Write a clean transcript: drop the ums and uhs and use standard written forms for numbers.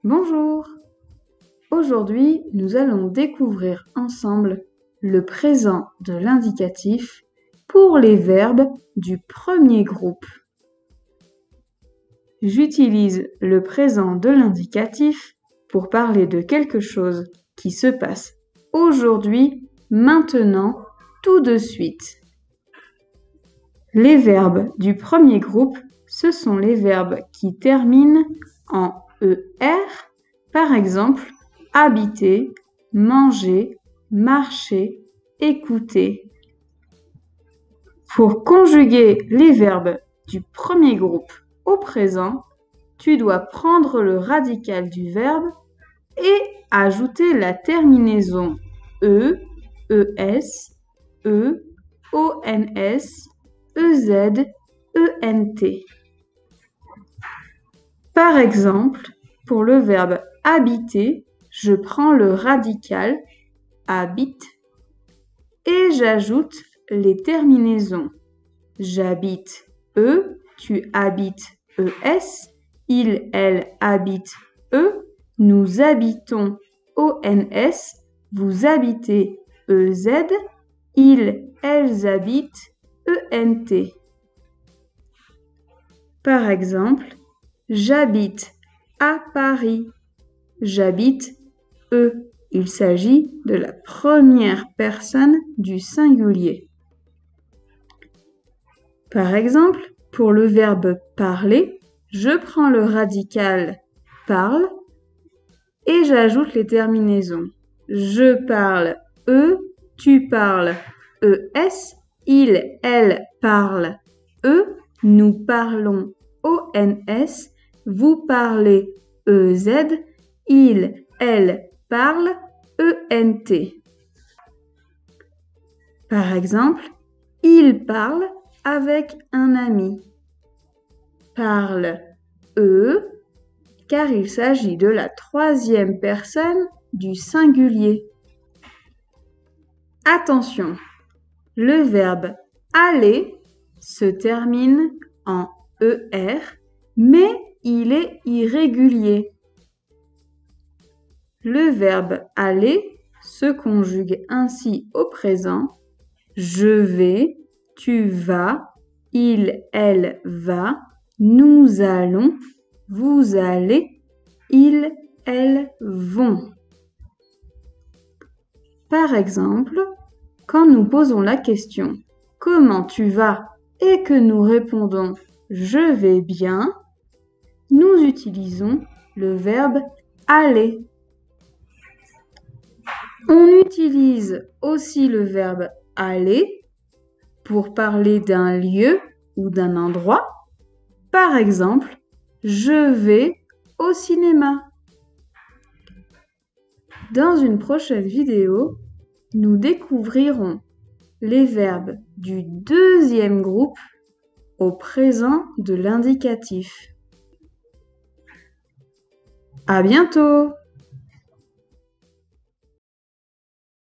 Bonjour! Aujourd'hui, nous allons découvrir ensemble le présent de l'indicatif pour les verbes du premier groupe. J'utilise le présent de l'indicatif pour parler de quelque chose qui se passe aujourd'hui, maintenant, tout de suite. Les verbes du premier groupe, ce sont les verbes qui terminent en ER, par exemple, habiter, manger, marcher, écouter. Pour conjuguer les verbes du premier groupe au présent, tu dois prendre le radical du verbe et ajouter la terminaison E, ES, E, ONS, EZ, ENT. Par exemple, pour le verbe habiter, je prends le radical habite et j'ajoute les terminaisons j'habite E, tu habites ES, il, elle habite E, nous habitons ONS, vous habitez EZ, ils, elles habitent ENT. Par exemple, j'habite à Paris. J'habite eux. Il s'agit de la première personne du singulier. Par exemple, pour le verbe parler, je prends le radical parle et j'ajoute les terminaisons. Je parle eux, tu parles ES, il, elle parle eux, nous parlons ONS, vous parlez EZ, il, elle parle ENT. Par exemple, il parle avec un ami. Parle eux, car il s'agit de la troisième personne du singulier. Attention, le verbe aller se termine en ER, mais il est irrégulier. Le verbe aller se conjugue ainsi au présent. Je vais, tu vas, il, elle va, nous allons, vous allez, ils, elles vont. Par exemple, quand nous posons la question « Comment tu vas ?» et que nous répondons « Je vais bien », nous utilisons le verbe « aller ». On utilise aussi le verbe « aller » pour parler d'un lieu ou d'un endroit. Par exemple, « Je vais au cinéma ». Dans une prochaine vidéo, nous découvrirons les verbes du deuxième groupe au présent de l'indicatif. À bientôt!